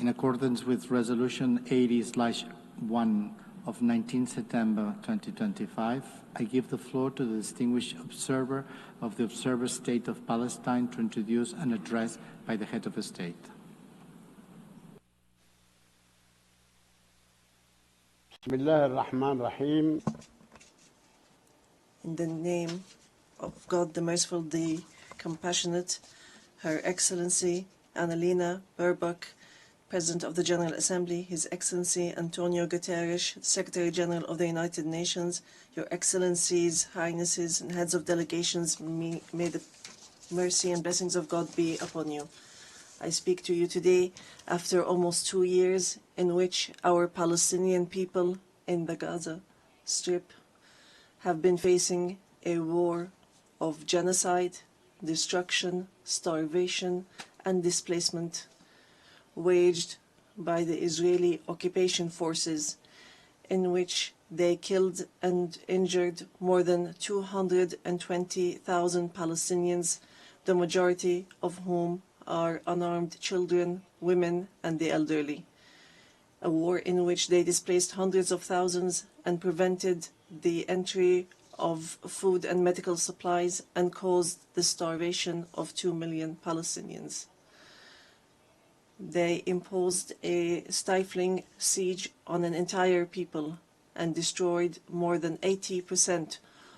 In accordance with Resolution 80/1 of 19 September 2025, I give the floor to the distinguished observer of the Observer State of Palestine to introduce an address by the head of the state. Bismillahirrahmanirrahim. In the name of God the Merciful, the Compassionate, Her Excellency Annalena Baerbock, President of the General Assembly, His Excellency Antonio Guterres, Secretary General of the United Nations, Your Excellencies, Highnesses, and Heads of Delegations, may the mercy and blessings of God be upon you. I speak to you today after almost 2 years in which our Palestinian people in the Gaza Strip have been facing a war of genocide, destruction, starvation, and displacement waged by the Israeli occupation forces, in which they killed and injured more than 220,000 Palestinians, the majority of whom are unarmed children, women, and the elderly. A war in which they displaced hundreds of thousands and prevented the entry of food and medical supplies and caused the starvation of 2 million Palestinians. They imposed a stifling siege on an entire people and destroyed more than 80%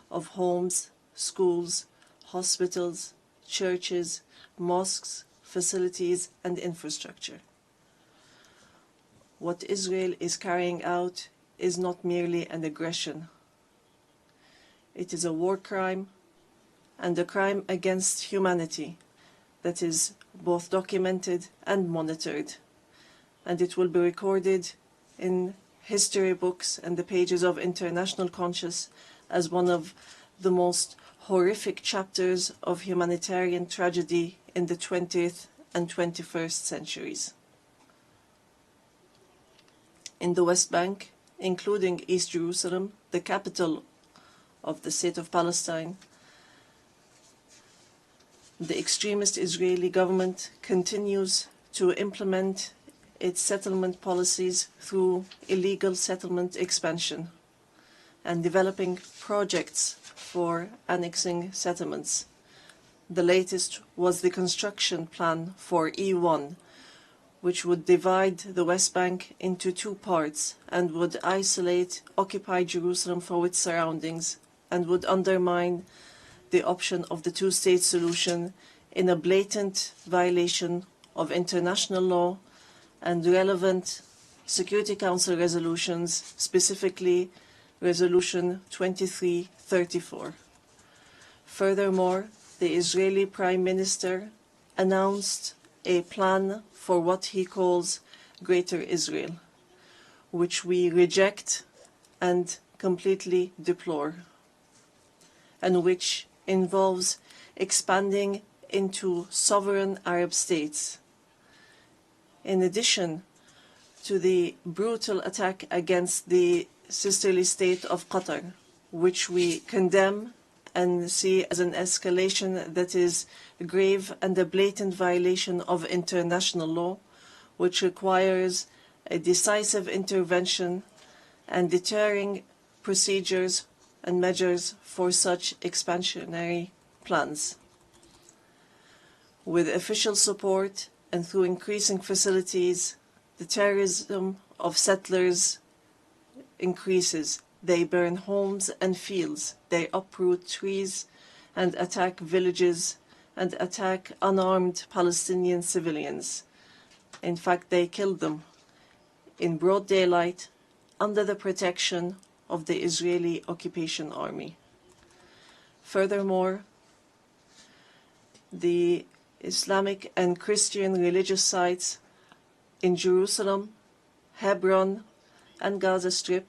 of homes, schools, hospitals, churches, mosques, facilities, and infrastructure. What Israel is carrying out is not merely an aggression. It is a war crime and a crime against humanity that is both documented and monitored, and it will be recorded in history books and the pages of international conscience as one of the most horrific chapters of humanitarian tragedy in the 20th and 21st centuries. In the West Bank, including East Jerusalem, the capital of the state of Palestine, the extremist Israeli government continues to implement its settlement policies through illegal settlement expansion and developing projects for annexing settlements. The latest was the construction plan for E1, which would divide the West Bank into 2 parts and would isolate occupied Jerusalem from its surroundings and would undermine the option of the two-state solution in a blatant violation of international law and relevant Security Council resolutions, specifically Resolution 2334. Furthermore, the Israeli Prime Minister announced a plan for what he calls Greater Israel, which we reject and completely deplore, and which involves expanding into sovereign Arab states. In addition to the brutal attack against the sisterly state of Qatar, which we condemn and see as an escalation that is grave and a blatant violation of international law, which requires a decisive intervention and deterring procedures and measures for such expansionary plans. With official support and through increasing facilities, the terrorism of settlers increases. They burn homes and fields, they uproot trees and attack villages and attack unarmed Palestinian civilians. In fact, they kill them in broad daylight under the protection of the Israeli occupation army. Furthermore, the Islamic and Christian religious sites in Jerusalem, Hebron, and Gaza Strip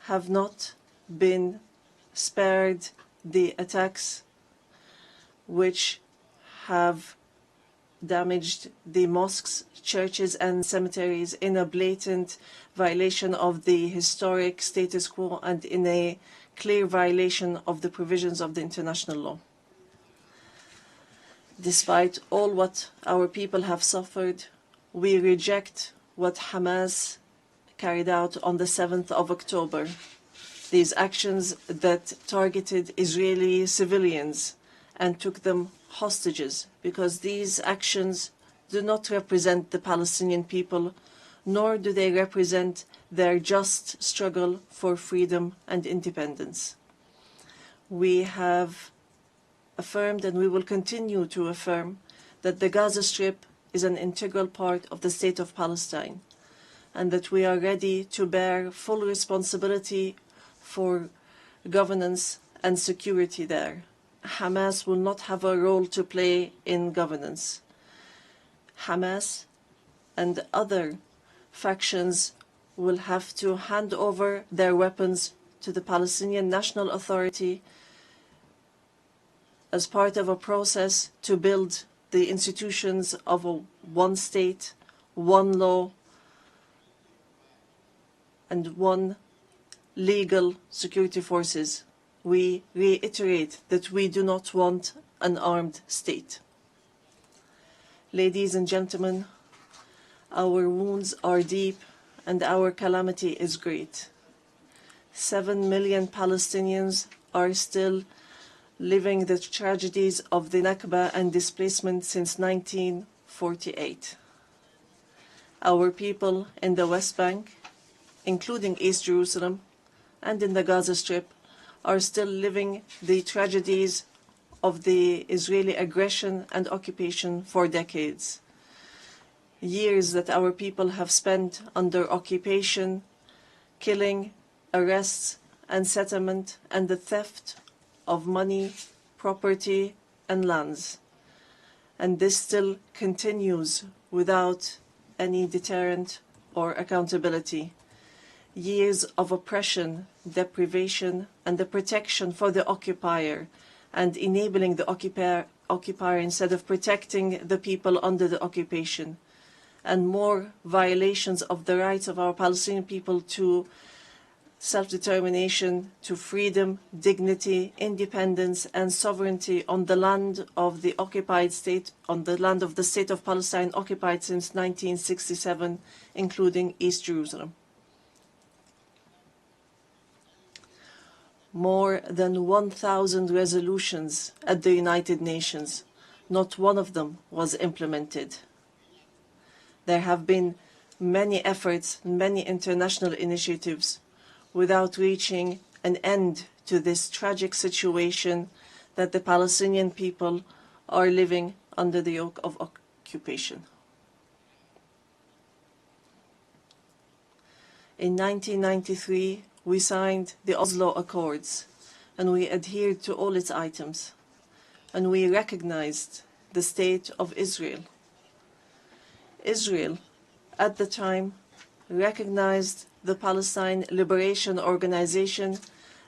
have not been spared the attacks which have damaged the mosques, churches, and cemeteries in a blatant violation of the historic status quo and in a clear violation of the provisions of the international law. Despite all what our people have suffered, we reject what Hamas carried out on the 7th of October. These actions that targeted Israeli civilians and took them hostages, because these actions do not represent the Palestinian people, nor do they represent their just struggle for freedom and independence. We have affirmed, and we will continue to affirm, that the Gaza Strip is an integral part of the state of Palestine, and that we are ready to bear full responsibility for governance and security there. Hamas will not have a role to play in governance. Hamas and other factions will have to hand over their weapons to the Palestinian National Authority as part of a process to build the institutions of a one state, one law, and one legal security forces. We reiterate that we do not want an armed state. Ladies and gentlemen, our wounds are deep and our calamity is great. 7 million Palestinians are still living the tragedies of the Nakba and displacement since 1948. Our people in the West Bank, including East Jerusalem, and in the Gaza Strip, are still living the tragedies of the Israeli aggression and occupation for decades. Years that our people have spent under occupation, killing, arrests, and settlement, and the theft of money, property, and lands. And this still continues without any deterrent or accountability. Years of oppression, deprivation, and the protection for the occupier, and enabling the occupier instead of protecting the people under the occupation, and more violations of the rights of our Palestinian people to self-determination, to freedom, dignity, independence, and sovereignty on the land of the occupied state, on the land of the state of Palestine occupied since 1967, including East Jerusalem. More than 1,000 resolutions at the United Nations. Not one of them was implemented. There have been many efforts, many international initiatives without reaching an end to this tragic situation that the Palestinian people are living under the yoke of occupation. In 1993, we signed the Oslo Accords, and we adhered to all its items, and we recognized the state of Israel. Israel, at the time, recognized the Palestine Liberation Organization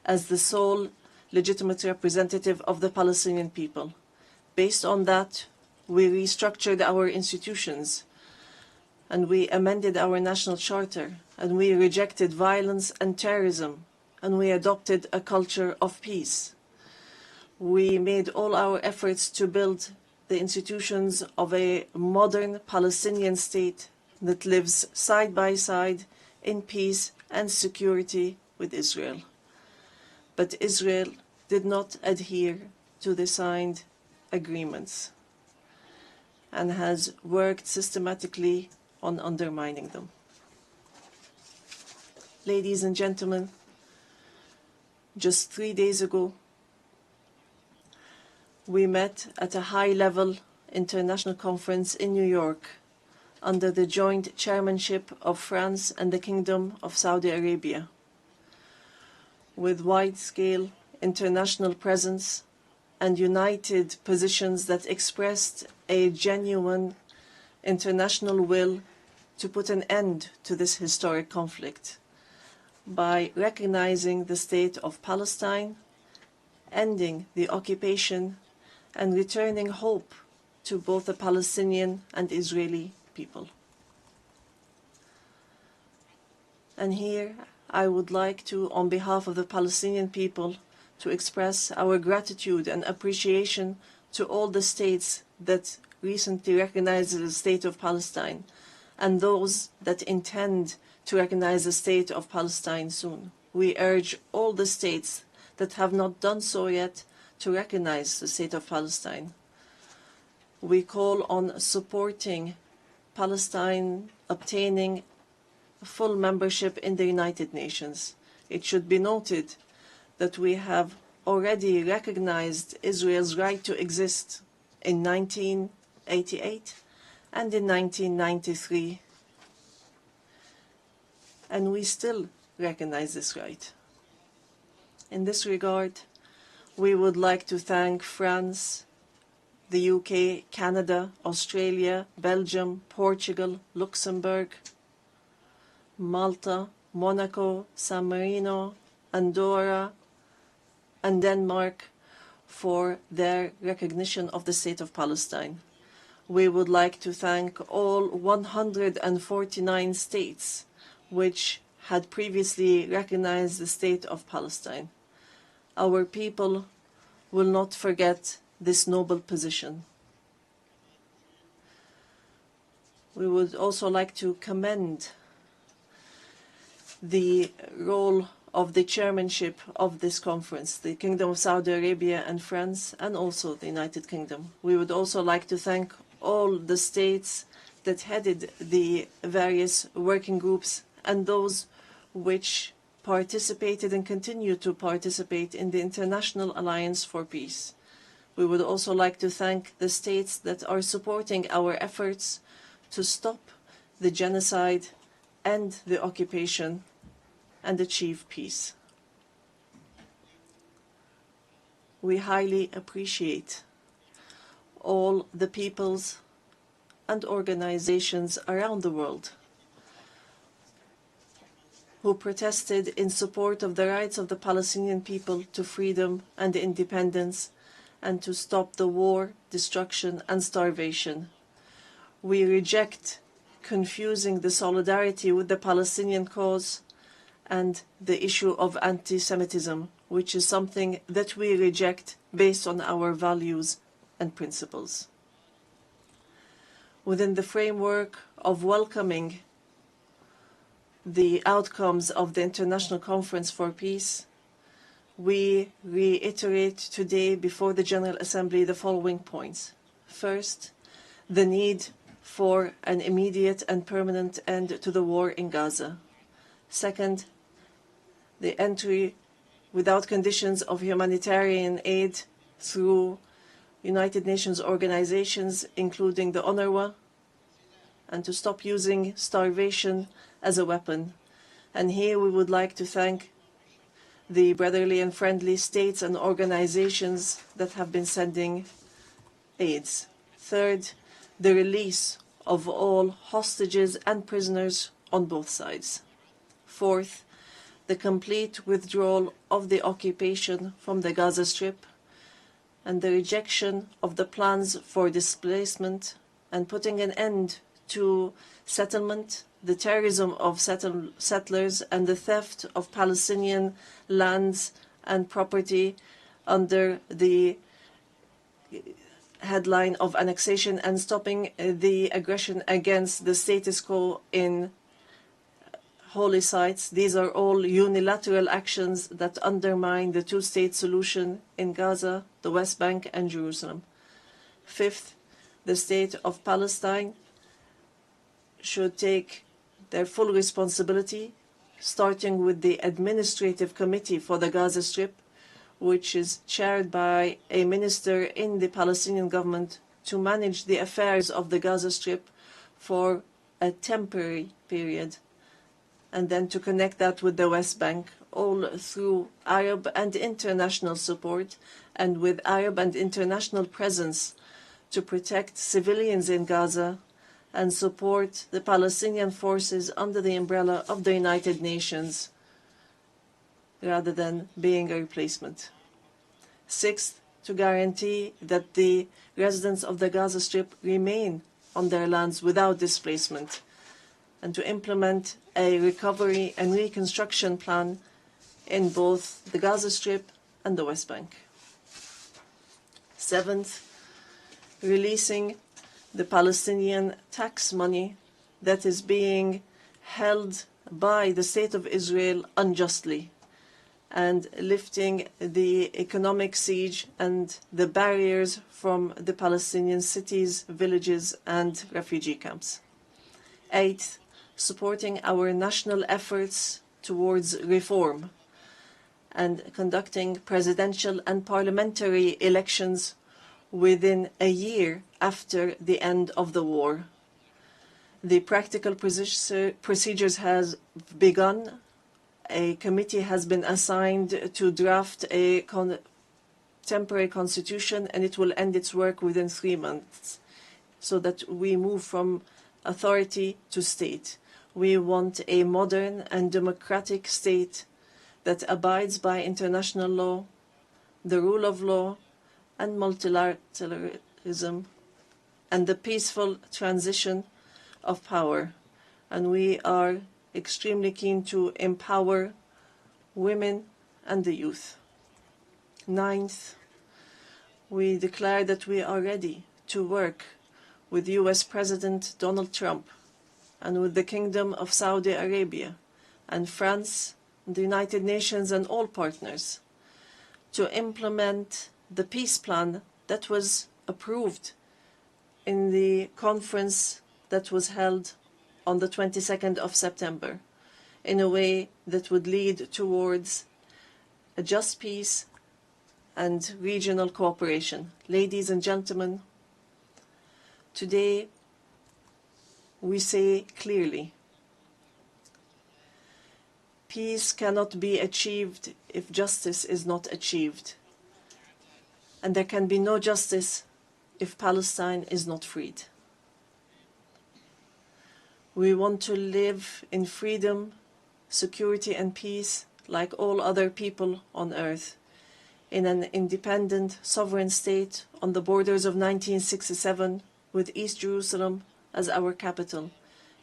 as the sole legitimate representative of the Palestinian people. Based on that, we restructured our institutions, and we amended our national charter, and we rejected violence and terrorism, and we adopted a culture of peace. We made all our efforts to build the institutions of a modern Palestinian state that lives side by side in peace and security with Israel. But Israel did not adhere to the signed agreements and has worked systematically on undermining them. Ladies and gentlemen, just 3 days ago, we met at a high-level international conference in New York under the joint chairmanship of France and the Kingdom of Saudi Arabia, with wide-scale international presence and united positions that expressed a genuine international will to put an end to this historic conflict by recognizing the state of Palestine, ending the occupation, and returning hope to both the Palestinian and Israeli people. And here I would like to, on behalf of the Palestinian people, to express our gratitude and appreciation to all the states that recently recognized the state of Palestine, and those that intend to recognize the state of Palestine soon. We urge all the states that have not done so yet to recognize the state of Palestine. We call on supporting Palestine obtaining full membership in the United Nations. It should be noted that we have already recognized Israel's right to exist in 1988 and in 1993, and we still recognize this right. In this regard, we would like to thank France, the UK, Canada, Australia, Belgium, Portugal, Luxembourg, Malta, Monaco, San Marino, Andorra, and Denmark for their recognition of the state of Palestine. We would like to thank all 149 states which had previously recognized the state of Palestine. Our people will not forget this noble position. We would also like to commend the role of the chairmanship of this conference, the Kingdom of Saudi Arabia and France, and also the United Kingdom. We would also like to thank all the states that headed the various working groups and those which participated and continue to participate in the International Alliance for Peace. We would also like to thank the states that are supporting our efforts to stop the genocide and the occupation and achieve peace. We highly appreciate all the peoples and organizations around the world who protested in support of the rights of the Palestinian people to freedom and independence and to stop the war, destruction, and starvation. We reject confusing the solidarity with the Palestinian cause and the issue of anti-Semitism, which is something that we reject based on our values and principles. Within the framework of welcoming the outcomes of the International Conference for Peace, we reiterate today before the General Assembly the following points. First, the need for an immediate and permanent end to the war in Gaza. Second, the entry without conditions of humanitarian aid through United Nations organizations, including the UNRWA, and to stop using starvation as a weapon. And here we would like to thank the brotherly and friendly states and organizations that have been sending aids. Third, the release of all hostages and prisoners on both sides. Fourth, the complete withdrawal of the occupation from the Gaza Strip and the rejection of the plans for displacement and putting an end to settlement, the terrorism of settlers, and the theft of Palestinian lands and property under the headline of annexation, and stopping the aggression against the status quo in holy sites. These are all unilateral actions that undermine the two-state solution in Gaza, the West Bank, and Jerusalem. Fifth, the state of Palestine should take their full responsibility, starting with the Administrative Committee for the Gaza Strip, which is chaired by a minister in the Palestinian government, to manage the affairs of the Gaza Strip for a temporary period, and then to connect that with the West Bank, all through Arab and international support and with Arab and international presence to protect civilians in Gaza and support the Palestinian forces under the umbrella of the United Nations rather than being a replacement. Sixth, to guarantee that the residents of the Gaza Strip remain on their lands without displacement, and to implement a recovery and reconstruction plan in both the Gaza Strip and the West Bank. Seventh, releasing the Palestinian tax money that is being held by the State of Israel unjustly, and lifting the economic siege and the barriers from the Palestinian cities, villages, and refugee camps. Eighth, supporting our national efforts towards reform and conducting presidential and parliamentary elections within a year after the end of the war. The practical procedures has begun. A committee has been assigned to draft a temporary constitution, and it will end its work within 3 months, so that we move from authority to state. We want a modern and democratic state that abides by international law, the rule of law, and multilateralism, and the peaceful transition of power. And we are extremely keen to empower women and the youth. Ninth, we declare that we are ready to work with US President Donald Trump and with the Kingdom of Saudi Arabia and France, the United Nations, and all partners to implement the peace plan that was approved in the conference that was held on the 22nd of September, in a way that would lead towards a just peace and regional cooperation. Ladies and gentlemen, today we say clearly, peace cannot be achieved if justice is not achieved, and there can be no justice if Palestine is not freed. We want to live in freedom, security, and peace like all other people on earth, in an independent, sovereign state on the borders of 1967, with East Jerusalem as our capital,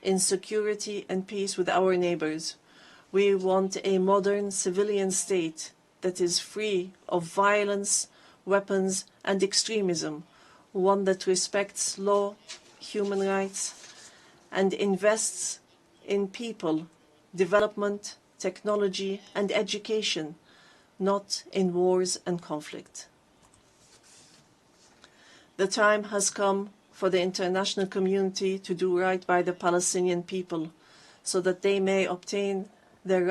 in security and peace with our neighbors. We want a modern civilian state that is free of violence, weapons, and extremism, one that respects law, human rights, and invests in people, development, technology, and education, not in wars and conflict. The time has come for the international community to do right by the Palestinian people, so that they may obtain their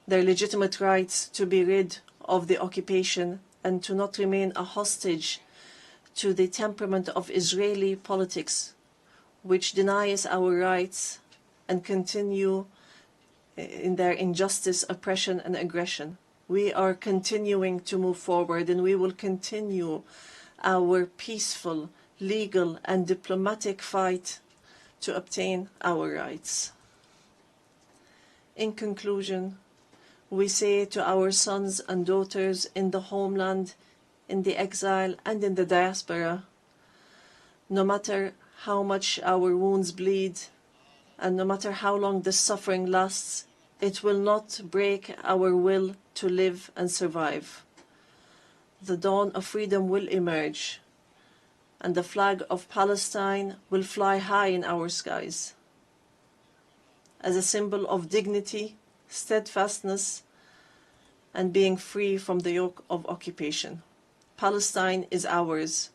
legitimate rights to be rid of the occupation and to not remain a hostage to the temperament of Israeli politics, which denies our rights and continue in their injustice, oppression, and aggression. We are continuing to move forward, and we will continue our peaceful, legal, and diplomatic fight to obtain our rights. In conclusion, we say to our sons and daughters in the homeland, in the exile, and in the diaspora, no matter how much our wounds bleed, and no matter how long the suffering lasts, it will not break our will to live and survive. The dawn of freedom will emerge, and the flag of Palestine will fly high in our skies as a symbol of dignity, steadfastness, and being free from the yoke of occupation. Palestine is ours.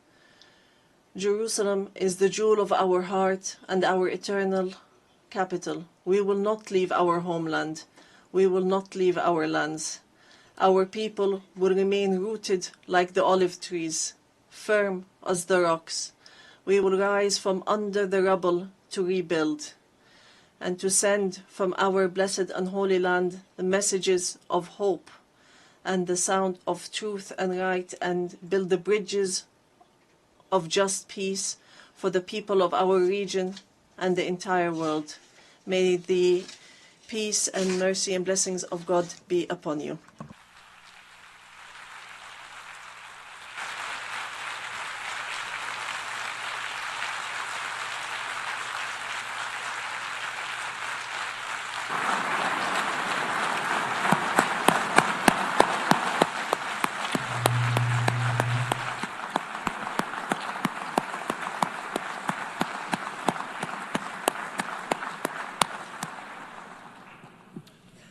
Jerusalem is the jewel of our heart and our eternal capital. We will not leave our homeland. We will not leave our lands. Our people will remain rooted like the olive trees, firm as the rocks. We will rise from under the rubble to rebuild and to send from our blessed and holy land the messages of hope and the sound of truth and right, and build the bridges of just peace for the people of our region and the entire world. May the peace and mercy and blessings of God be upon you.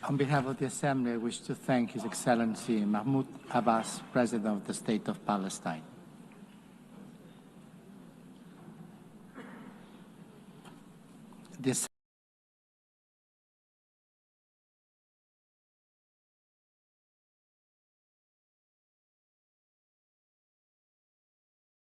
On behalf of the Assembly, I wish to thank His Excellency Mahmoud Abbas, President of the State of Palestine. This